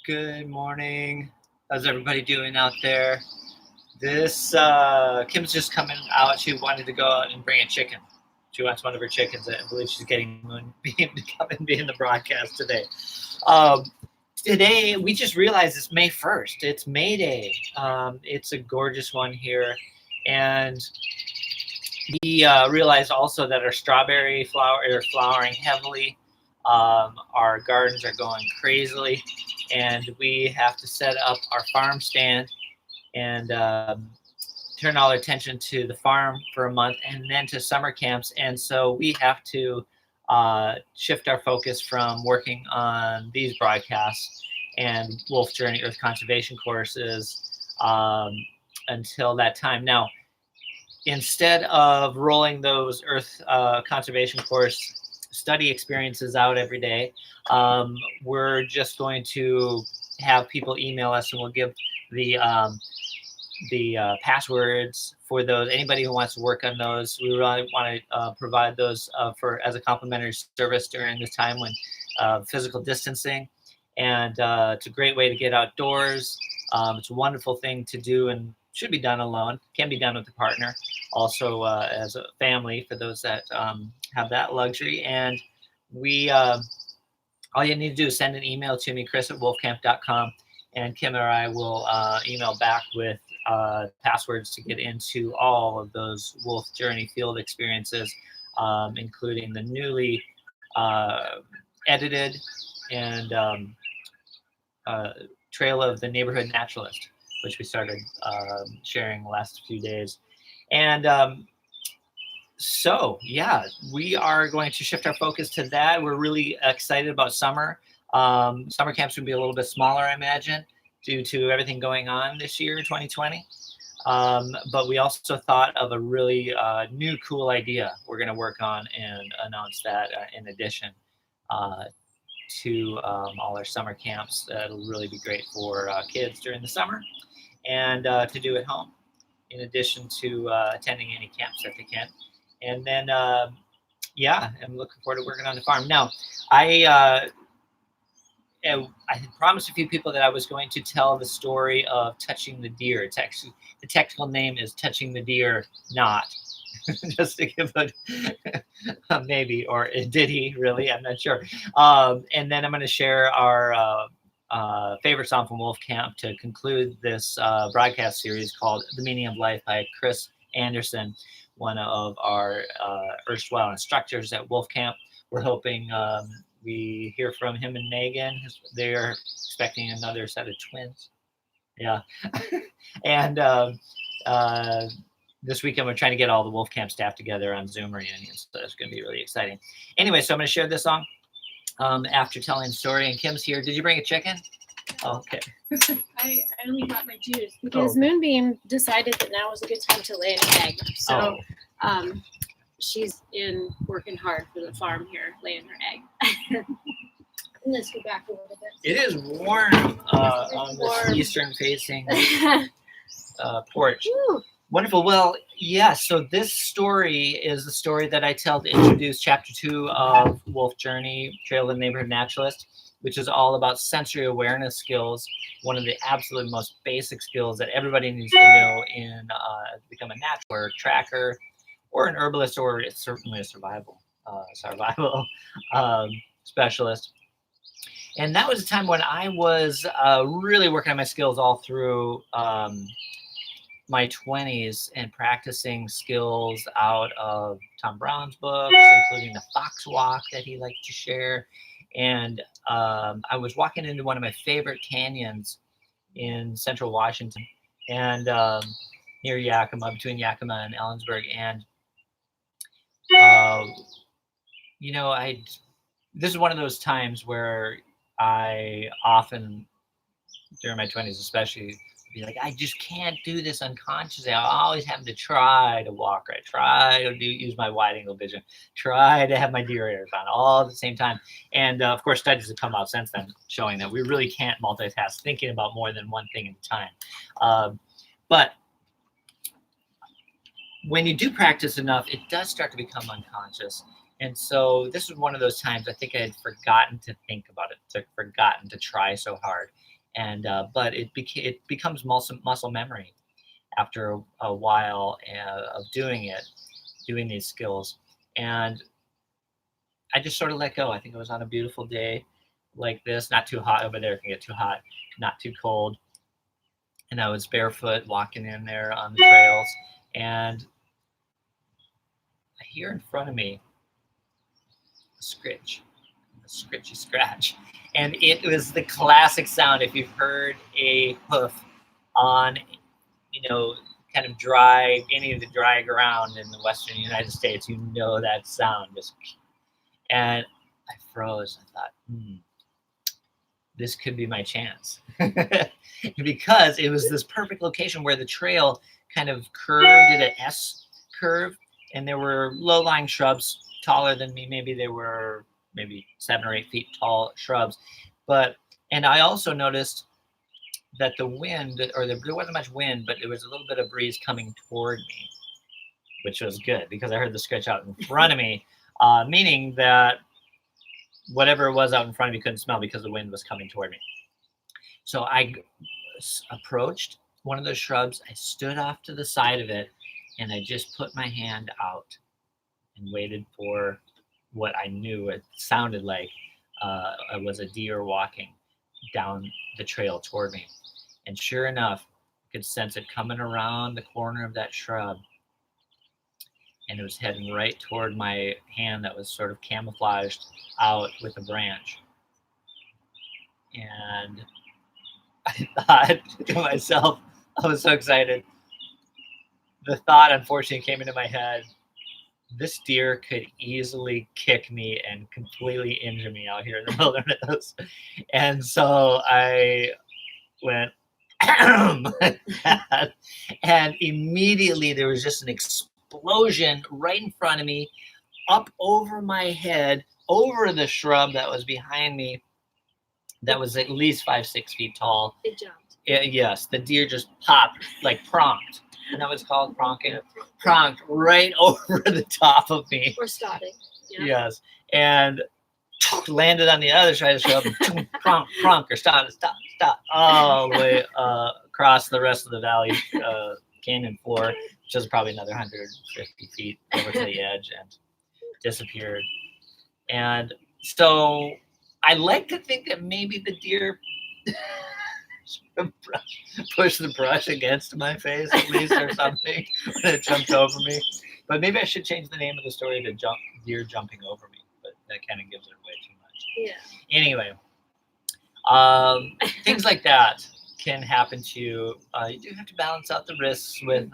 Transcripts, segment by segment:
Good morning. How's everybody doing out there? This Kim's just coming out. She wanted to go out and bring a chicken. She wants one of her chickens. I believe she's getting Moonbeam to come and be in the broadcast today. Um, Today we just realized it's May 1st. It's May Day. It's a gorgeous one here, and we realized also that our strawberry flower are flowering heavily. Our gardens are going crazily, and we have to set up our farm stand and turn all our attention to the farm for a month and then to summer camps. And so we have to shift our focus from working on these broadcasts and Wolf Journey Earth Conservation courses until that time. Now, instead of rolling those Earth Conservation course study experiences out every day, we're just going to have people email us, and we'll give the passwords for those. Anybody who wants to work on those, we really want to provide those for as a complimentary service during this time when physical distancing. And it's a great way to get outdoors. It's a wonderful thing to do and should be done alone. Can be done with a partner, also as a family for those that have that luxury. And we, all you need to do is send an email to me, chris@wolfcamp.com, and Kim or I will email back with passwords to get into all of those Wolf Journey field experiences, including the newly edited and Trail of the Neighborhood Naturalist, which we started sharing the last few days. And so, yeah, we are going to shift our focus to that. We're really excited about summer. Summer camps will be a little bit smaller, I imagine, due to everything going on this year, 2020. But we also thought of a really new, cool idea we're going to work on and announce that in addition to all our summer camps. That'll really be great for kids during the summer and to do at home, in addition to attending any camps that they can. And then, yeah, I'm looking forward to working on the farm. Now, I had promised a few people that I was going to tell the story of touching the deer. It's actually, the technical name is Touching the Deer Not. Just to give it maybe, or did he really? I'm not sure. And then I'm going to share our favorite song from Wolf Camp to conclude this broadcast series called The Meaning of Life by Chris Anderson, one of our erstwhile instructors at Wolf Camp. We're hoping we hear from him and Megan. They're expecting another set of twins. Yeah. And this weekend, we're trying to get all the Wolf Camp staff together on Zoom reunions. So it's going to be really exciting. Anyway, so I'm going to share this song after telling the story. And Kim's here. Did you bring a chicken? Oh, okay. I only got my juice because Moonbeam decided that now was a good time to lay an egg. So she's in working hard for the farm here, laying her egg. Let's go back a little bit. It is warm on this eastern-facing porch. Woo. Wonderful. Well, yeah, so this story is the story that I tell to introduce chapter 2 of Wolf Journey, Trail of the Neighborhood Naturalist, which is all about sensory awareness skills, one of the absolute most basic skills that everybody needs to know in to become a natural or tracker or an herbalist, or certainly a survival specialist. And that was a time when I was really working on my skills all through my 20s and practicing skills out of Tom Brown's books, including the Fox Walk that he liked to share. And I was walking into one of my favorite canyons in central Washington, and near Yakima, between Yakima and Ellensburg. And you know, this is one of those times where I often, during my 20s especially, be like, I just can't do this unconsciously. I'm always having to try to walk right, try to use my wide angle vision, try to have my deer ears on all at the same time. And of course, studies have come out since then showing that we really can't multitask, thinking about more than one thing at a time. But when you do practice enough, it does start to become unconscious. And so this was one of those times I think I had forgotten to think about it, forgotten to try so hard. And but it becomes muscle memory after a while of doing these skills. And I just sort of let go. I think it was on a beautiful day like this, not too hot over there. It can get too hot, not too cold. And I was barefoot walking in there on the trails, and I hear in front of me a scritchy scratch. And it was the classic sound. If you've heard a hoof on, kind of any of the dry ground in the Western United States, that sound. And I froze. I thought, this could be my chance. Because it was this perfect location where the trail kind of curved at an S curve, and there were low-lying shrubs taller than me. Maybe they were 7 or 8 feet tall shrubs. And I also noticed that the wind, or there wasn't much wind, but there was a little bit of breeze coming toward me, which was good because I heard the scratch out in front of me, meaning that whatever it was out in front of me couldn't smell because the wind was coming toward me. So I approached one of those shrubs. I stood off to the side of it, and I just put my hand out and waited for what I knew it sounded like was a deer walking down the trail toward me. And sure enough, I could sense it coming around the corner of that shrub, and it was heading right toward my hand that was sort of camouflaged out with a branch. And I thought to myself, I was so excited. The thought, unfortunately, came into my head, this deer could easily kick me and completely injure me out here in the wilderness. And so I went, and immediately there was just an explosion right in front of me, up over my head, over the shrub that was behind me, that was at least 5-6 feet tall. It jumped. Yes, the deer just popped, like pronked. And that was called pronking. Pronked right over the top of me. Or starting. Yeah. Yes, and landed on the other side of the shrub. Pronk, or stop, all the way across the rest of the valley canyon floor, which is probably another 150 feet over to the edge, and disappeared. And so I like to think that maybe the deer pushed the brush against my face at least, or something, when it jumped over me. But maybe I should change the name of the story to Deer Jumping Over Me, but that kind of gives it away too much. Yeah. Anyway, things like that can happen to you. You do have to balance out the risks with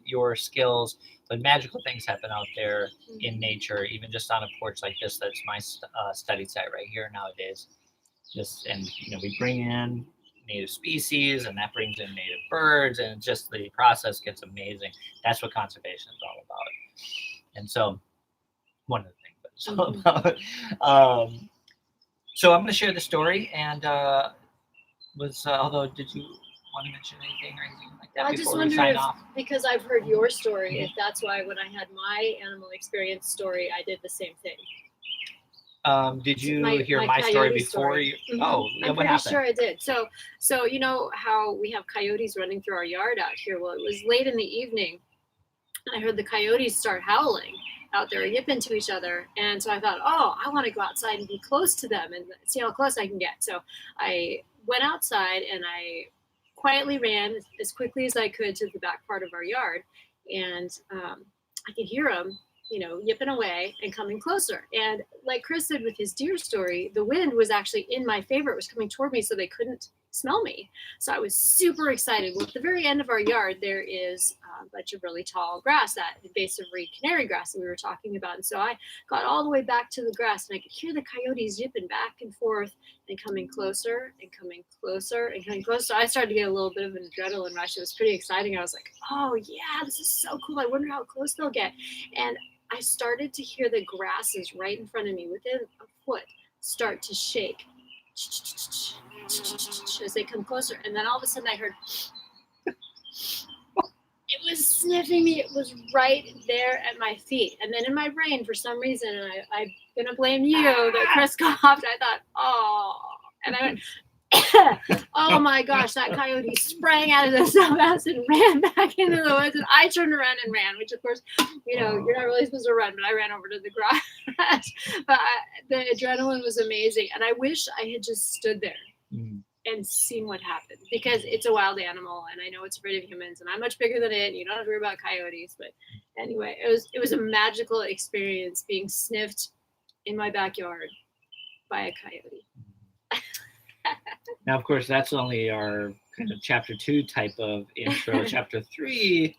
your skills, but magical things happen out there in nature, even just on a porch like this. That's my study site right here nowadays. We bring in native species, and that brings in native birds, and just the process gets amazing. That's what conservation is all about. And so, one of the things that it's all about. So I'm going to share the story, and although, did you want to mention anything or anything like that before we sign off? Because I've heard your story, if that's why when I had my animal experience story, I did the same thing. Did you hear my story before you? Mm-hmm. Oh, yeah, I'm what pretty happened? sure I did. So you know how we have coyotes running through our yard out here? Well, it was late in the evening, and I heard the coyotes start howling out there, yipping to each other. And so I thought, I want to go outside and be close to them and see how close I can get. So I went outside and I quietly ran as quickly as I could to the back part of our yard, and I could hear them, yipping away and coming closer. And like Chris said with his deer story, the wind was actually in my favor. It was coming toward me, so they couldn't smell me. So I was super excited. Well, at the very end of our yard, there is a bunch of really tall grass, that invasive reed canary grass that we were talking about. And so I got all the way back to the grass, and I could hear the coyotes yipping back and forth and coming closer and coming closer and coming closer. So I started to get a little bit of an adrenaline rush. It was pretty exciting. I was like, oh yeah, this is so cool. I wonder how close they'll get. And I started to hear the grasses right in front of me, within a foot, start to shake as they come closer. And then all of a sudden I heard, it was sniffing me. It was right there at my feet. And then in my brain, for some reason, and I'm going to blame you, that Chris coughed, I thought, and I went, Oh my gosh, that coyote sprang out of the summerhouse and ran back into the woods, and I turned around and ran, which of course, you're not really supposed to run, but I ran over to the garage. But the adrenaline was amazing, and I wish I had just stood there and seen what happened, because it's a wild animal, and I know it's afraid of humans, and I'm much bigger than it, and you don't have to worry about coyotes. But anyway, it was a magical experience being sniffed in my backyard by a coyote. Now, of course, that's only our kind of chapter 2 type of intro. Chapter 3,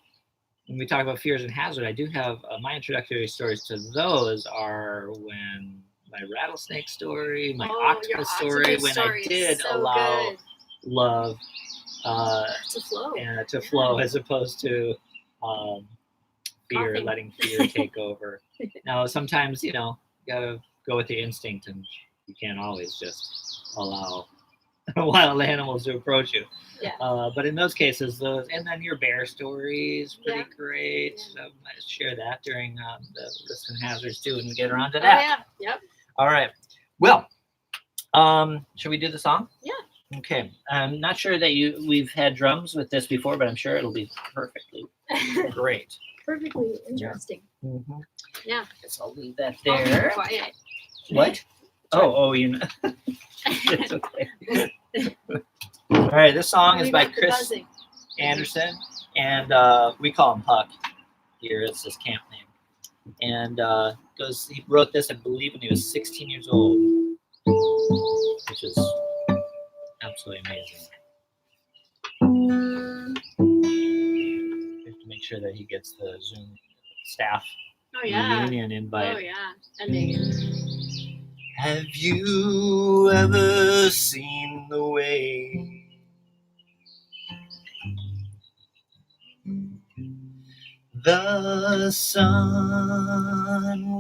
when we talk about fears and hazard, I do have my introductory stories to those are when my rattlesnake story, my octopus story, when I did allow love to flow as opposed to fear, letting fear take over. Now, sometimes, you gotta go with the instinct, and you can't always just allow wild animals to approach you. Yeah. But in those cases, and then your bear story is pretty great. Yeah. So I might share that during the risks and hazards too when we get around to that. Oh, yeah. Yep. All right. Well, should we do the song? Yeah. Okay. I'm not sure that we've had drums with this before, but I'm sure it'll be perfectly great. Perfectly interesting. Yeah. Mm-hmm. Yeah. Guess I'll leave that there. Quiet. What? Oh, it's okay. All right, this song is by Chris Anderson, and we call him Huck here. It's his camp name. And he wrote this, I believe, when he was 16 years old, which is absolutely amazing. We have to make sure that he gets the Zoom staff reunion invite. Oh, yeah. Ending. Have you ever seen the way the sun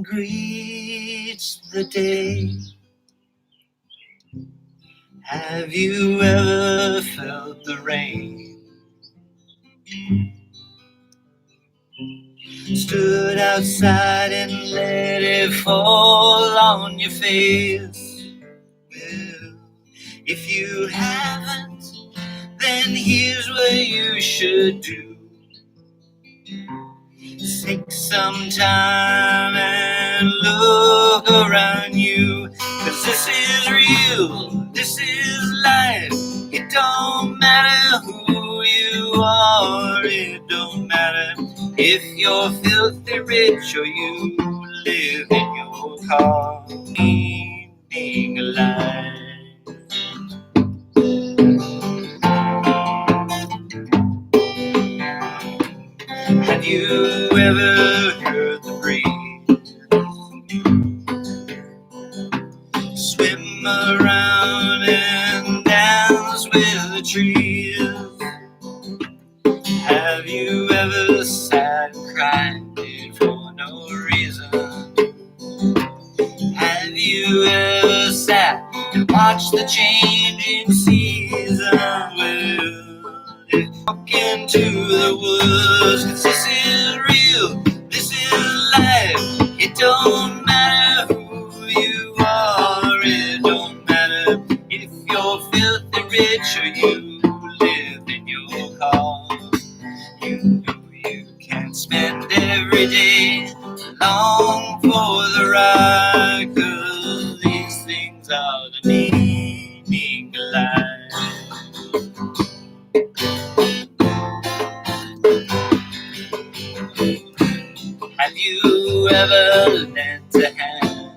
greets the day? Have you ever felt the rain? Stood outside and let it fall on your face? Well, if you haven't, then here's what you should do. Take some time and look around you, 'cause this is real, this is life. It don't matter who you are, it don't matter if you're filthy rich or you live in your car. Being alive. Have you ever heard the breeze swim around and dance with the trees? Have you ever sat and cried for no reason? Have you ever sat and watched the changing season? Well, walk into the woods, 'cause this is real, this is life. It don't matter who you are, it don't matter if you're filthy rich or you live in your car. You know you can't spend every day long for the ride, 'cause these things are the meaning of life. Have you ever lent a hand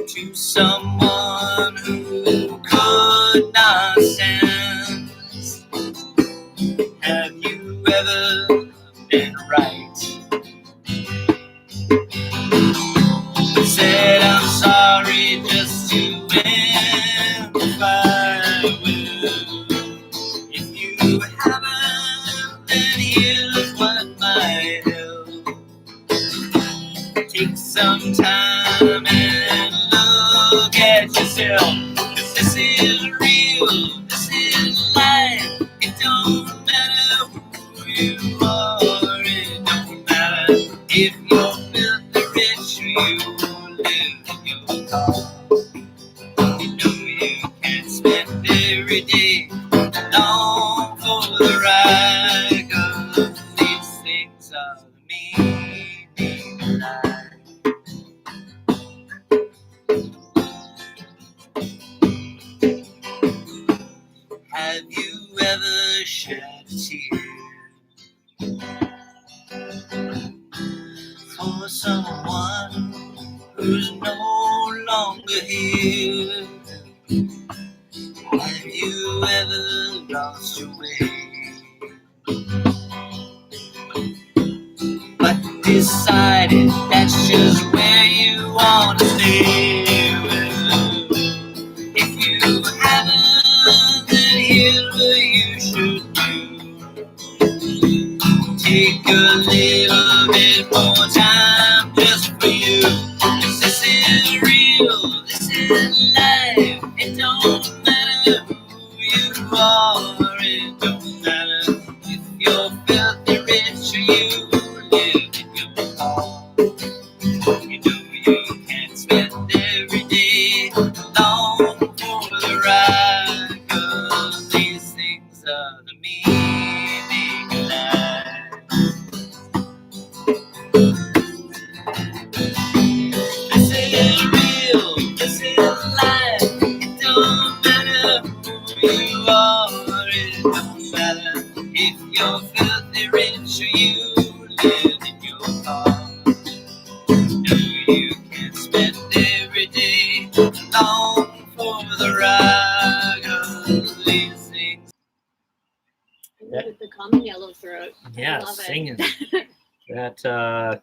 to someone who could not stand? Have you ever been right? Said I'm sorry just to end the fight. If you haven't, then here's what might help. Take some time and look at yourself, 'cause this is real, this is life. It don't matter who you are, it don't matter if you're filthy rich or you live in your car. every day. Long for the ride, 'cause these things are the meaning of life. Have you ever shed a tear for someone who's no longer here? Have you ever lost your way, but decided that's just where you want to stay? Well, if you haven't, then here's what you should do. Take a little bit more time just for you. 'Cause this is real, this is life. It don't matter who you are, it don't matter if you're filthy rich or you live in your car. You know you can't spend every day long for the ride, 'cause these things are the meaning of life. This is real, this is life. It don't matter who you are, it don't matter if you're filthy rich or you live in your car. No, you can spend every day long for the ride, 'cause these things. With the common yellow throat. Yeah, I love singing. it. That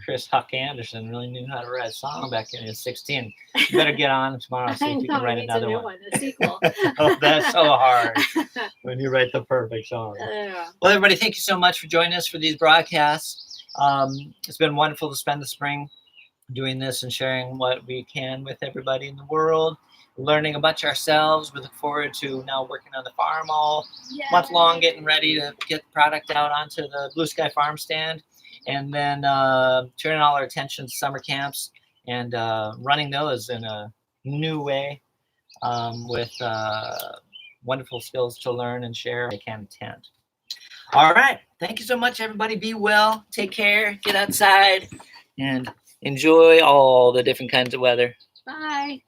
Chris Huck Anderson really knew how to write a song back when he was 16. You better get on tomorrow, see I if you know, can write he needs another a new one. one, a sequel. Oh, that's so hard when you write the perfect song. Well, everybody, thank you so much for joining us for these broadcasts. It's been wonderful to spend the spring doing this and sharing what we can with everybody in the world, learning about ourselves. We look forward to now working on the farm all month long, getting ready to get the product out onto the Blue Skye Farm stand, and then turning all our attention to summer camps and running those in a new way with wonderful skills to learn and share. They can attend. All right. Thank you so much, everybody. Be well. Take care. Get outside and enjoy all the different kinds of weather. Bye.